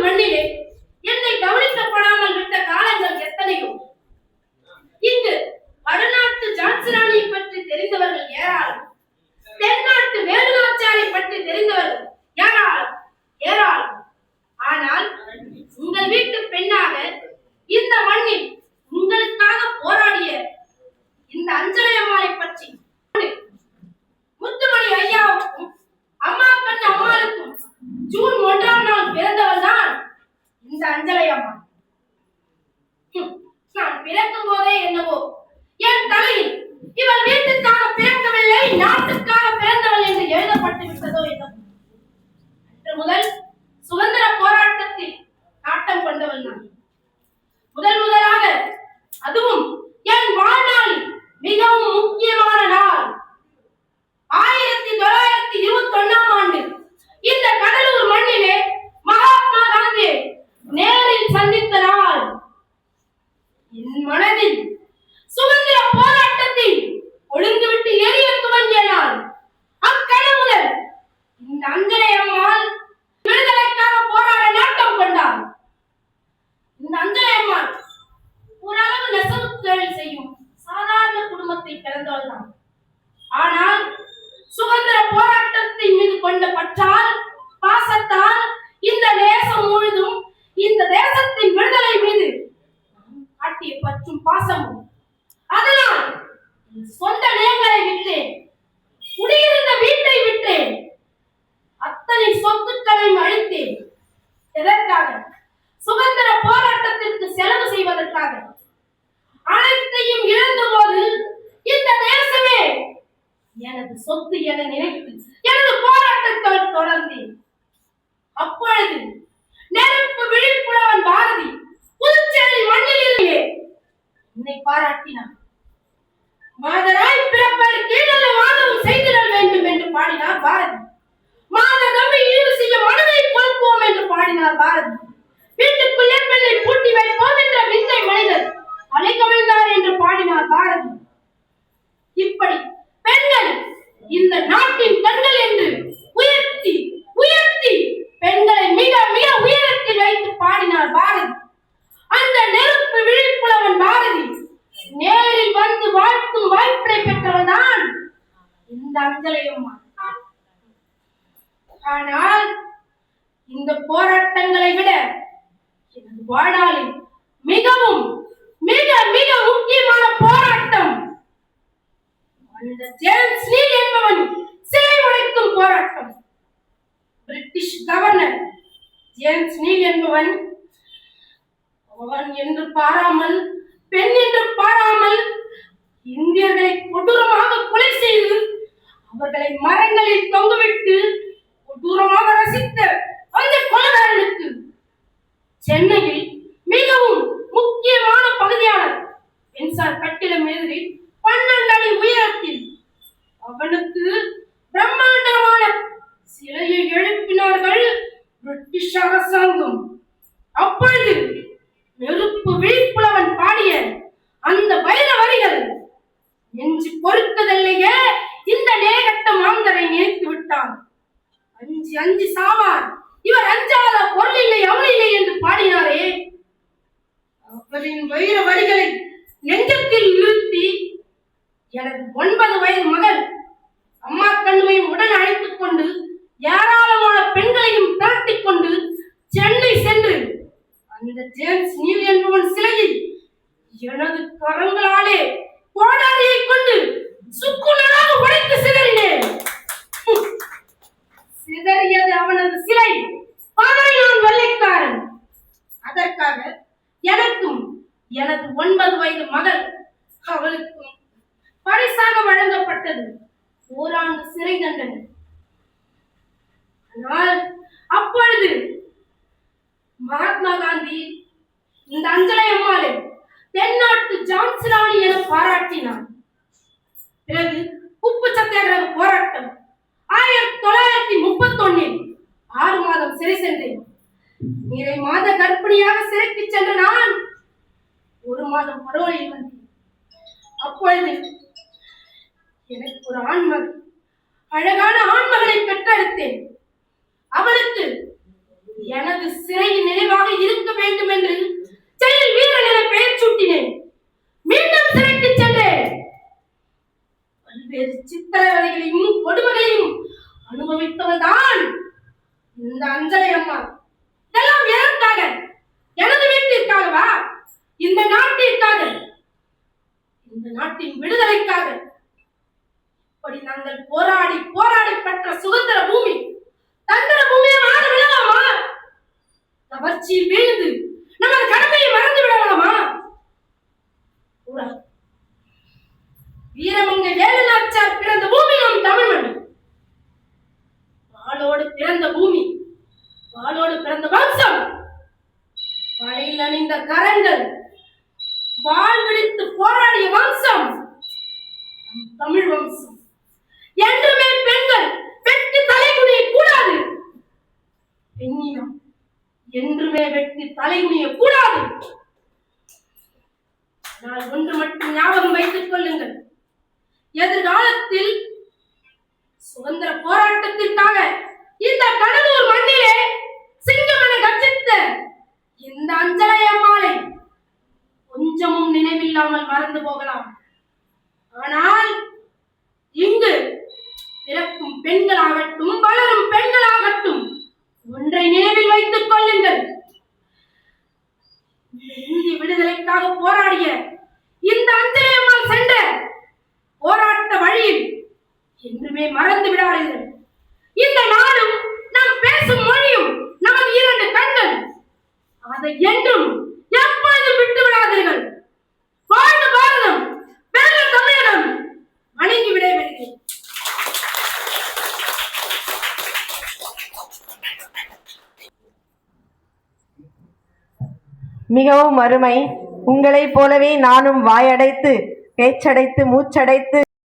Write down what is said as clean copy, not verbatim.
மண்ணிலே என்னை கவனிக்கப்படாமல் விட்ட காலங்கள் எத்தனையோ. இங்கு வடநாட்டு ஜான்சிராணியை பற்றி தெரிந்தவர்கள் ஏராளம், தென்னாட்டு வேலுநாச்சியாரை பற்றி தெரிந்தவர்கள் ஏராளம் ஏராளம். ஆனால் உங்கள் வீட்டு பெண்ணாக இந்த மண்ணில் உங்களுக்காக போராடிய இந்த அஞ்சலை அம்மாளை பற்றி முத்துமணி ஐயாவுக்கும் அம்மா கண்ணு அம்மாளுக்கும் ஜூன் 1ஆம் நாள் பிறந்தவள் தான் இந்த அஞ்சலை அம்மா. நான் பிறக்கும் போதே என்னவோ என் தலையில் இவள் வீட்டுக்காக பிறக்கவில்லை, நாட்டுக்காக பிறந்தவள் என்று எழுதப்பட்டு விட்டதோ என்னவோ. அன்று முதல் சுதந்திர போராட்டத்தில் நாட்டம் கொண்டவள் நான். முதலாக, அதுவும் என் வாழ்நாளில் மிகவும் முக்கியமான நாள், 1921ஆம் ஆண்டு இந்த கடலூர் மண்ணிலே மகாத்மா காந்தியை நேரில் சந்தித்த நாள். என் மனதில் சுதந்திர போராட்டத்தில் ஒழுங்குவிட்டு எரிய துவங்கிய நாள். அக்கணம் முதல் இந்த அஞ்சலை அம்மாள் விடுதலைக்காக போராட நாட்டம் கொண்டார். இந்த அஞ்சலை அம்மாள் ஓரளவு நெசவு தொழில் செய்யும் சாதாரண குடும்பத்தில் பிறந்தவள் தான். ஆனால் சுதந்திர போராட்டத்தின் மீது கொண்ட பற்றால், பாசத்தால், இந்த தேசம் முழுதும் இந்த தேசத்தின் விடுதலை மீது காட்டிய பற்றும் பாசமும், அதனால் சொந்த நிலங்களை விட்டேன், குடியிருந்த வீட்டை விட்டேன், அத்தனை சொத்துக்களையும் அழித்தேன். எதற்காக? சுதந்திர போராட்டத்திற்கு செலவு செய்வதற்காக. அனைத்தையும் இழந்த போது இந்த தேசமே எனது சொத்து என நினைத்து எனது போராட்டத்தை தொடர்ந்தேன். அப்பொழுது நெருப்பு விழிப்புணர்வன் பாரதி புதுச்சேரி மண்ணிலே என்னை பாராட்டினார். மாதராய் பிறப்பதற்கு நல்ல வாதமும் செய்திடல் வேண்டும் என்று பாடினார் பாரதி. மாத தம்பி ஈடு செய்ய மனதை கொடுப்போம் என்று பாடினார் பாரதி. வீட்டுக்குள்ளே பெண்ணை பூட்டி வைப்போம் என்ற விந்தை மனிதர் அலைகவிழ்ந்தார் என்று பாடினார் பாரதி. இப்படி பெண்கள் இந்த நாட்டின் கண்கள் என்று உயர்த்தி உயர்த்தி பெண்களை மிக மிக உயரத்தில் வைத்து பாடினார் பாரதி. அந்த நெருப்பு விழிப்புணர்வன் பாரதி நேரில் வந்து வாழ்த்தும் வாய்ப்பை பெற்றவள் தான் இந்த அஞ்சலை அம்மா. ஆனால் இந்த போராட்டங்களை விட எனது வாழ்நாளில் மிகவும் மிக மிக முக்கியமான போராட்டம் அந்த ஜேம்ஸ் நீல் என்பவன் சிலை உடைக்கும் போராட்டம். பிரிட்டிஷ் கவர்னர் ஜேம்ஸ் நீல் என்பவன் அவன் என்று பாராமல், பெண் என்று பாராமல் இந்தியர்களை கொடூரமாக கொலை செய்து அவர்களை மரங்களில் தொங்கவிட்டு கொடூரமாக ரசித்த அந்த கொலைகாரனுக்கு சென்னையில் மிகவும் முக்கியமான பகுதியான மின்சார் கட்டிடம் எதிரில் 12 அடி உயரத்தில் அவனுக்கு பிரம்மாண்டமான சிலையை எழுப்பினார்கள் பிரிட்டிஷ் அரசாங்கம். அப்பொழுது நெருப்பு விழிப்புணர்வன் பாடிய அந்த வைர வரிகள் நெஞ்சு பொறுத்ததில்லையே இந்த நேகட்ட மாந்தரை நினைத்து விட்டான். அஞ்சு அஞ்சு சாவார், இவர் அஞ்சாத பொருள் இல்லை அவன் இல்லை என்று பாடினாரே, அவரின் வைர வரிகளை நெஞ்சத்தில் நிறுத்தி எனது 9 வயது மகள் அம்மா கண்ணுவையும் உடன் அழைத்துக் கொண்டு ஏராளமான பெண்களையும் திரட்டிக் கொண்டு சென்னை சென்று அந்த ஜேம்ஸ் நீல் என்பவன் சிலையில் எனது கரங்களாலே கோடாரியை கொண்டு சுக்குநூறாக உடைத்து சிதறினேன். சிதறியது அவனது சிலை, நான் வெள்ளைக்காரன். அதற்காக எனக்கும் எனது 9 வயது மகள் அவளுக்கும் பரிசாக வழங்கப்பட்டது ஓராண்டு சிறை தண்டனை. ஆனால் அப்பொழுது மகாத்மா காந்தி இந்த அஞ்சலை அம்மாளை தென்னாட்டு ஜான்சிராணி என பாராட்டினார். பிறகு உப்பு சத்தியாகிரக போராட்டம் 1931 6 மாதம் சிறை சென்றேன். நிறை மாத கர்ப்பிணியாக சிறைக்கு சென்ற நான் 1 மாதம் பரோலில் வந்தேன். அப்பொழுது எனக்கு ஒரு ஆண்மகன், அழகான ஆண்மகனை பெற்றெடுத்தேன். அவளுக்கு எனது சிறையின் நினைவாக இருக்க வேண்டும் என்று செயல் வீரன் என பெயர் சூட்டினேன். மீண்டும் சிறைக்கு சென்றேன். பல்வேறு சித்திரவதைகளையும் கொடுமைகளையும் அனுபவித்தவள் தான் இந்த அஞ்சலை அம்மா. இதெல்லாம் எதற்காக? எனது வீட்டிற்காகவா? இந்த நாட்டிற்காக, இந்த நாட்டின் விடுதலைக்காக. இப்படி நாங்கள் போராடி போராடி பெற்ற சுதந்திர பூமி தந்திர பூமியை ஆட விடலாமா? கவர்ச்சியில் வீழ்ந்து நமது கடமையை மறந்து விடலாமா? வீரமங்கை வேலுநாச்சியார் பிறந்த பூமி நம் தமிழ் மண். வாளோடு பிறந்த பூமி, வாளோடு பிறந்த வம்சம், வலையில் அணிந்த கரங்கள், வாள் பிடித்து போராடிய வம்சம் நம் தமிழ் வம்சம். என்றுமே பெண்கள் வெட்டி தலைகுனிய கூடாது. பெண்ணினம் என்றுமே வெட்டி தலைகுனிய கூடாது. நான் ஒன்று மட்டும் ஞாபகம் வைத்துக் கொள்ளுங்கள். எதிர்காலத்தில் சுதந்திர போராட்டத்திற்காக இந்த கடலூர் மண்ணிலே சிங்கம் என கர்ஜித்த இந்த அஞ்சலை அம்மாளை கொஞ்சமும் நினைவில்லாமல் மறந்து போகலாம். ஆனால் இங்கு பிறக்கும் பெண்களாகட்டும், வளரும் பெண்களாகட்டும், ஒன்றை நினைவில் வைத்துக் கொள்ளுங்கள். இந்திய விடுதலைக்காக போராடிய இந்த அஞ்சலை அம்மாள் சென்ற போராட்ட வழியில் என்றுமே மறந்து விடாதீர்கள். இந்த நாடும் நாம் பேசும் மொழியும் நமது இரண்டு கண்கள். அதை என்றும் எப்பொழுதும் விட்டு விடாதீர்கள். வாழ்க பாரதம், வெல்க தமிழகம். வணங்கி விடைபெறுகிறேன். மிகவும் அருமை. உங்களைப் போலவே நானும் வாயடைத்து, பேச்சடைத்து, மூச்சடைத்து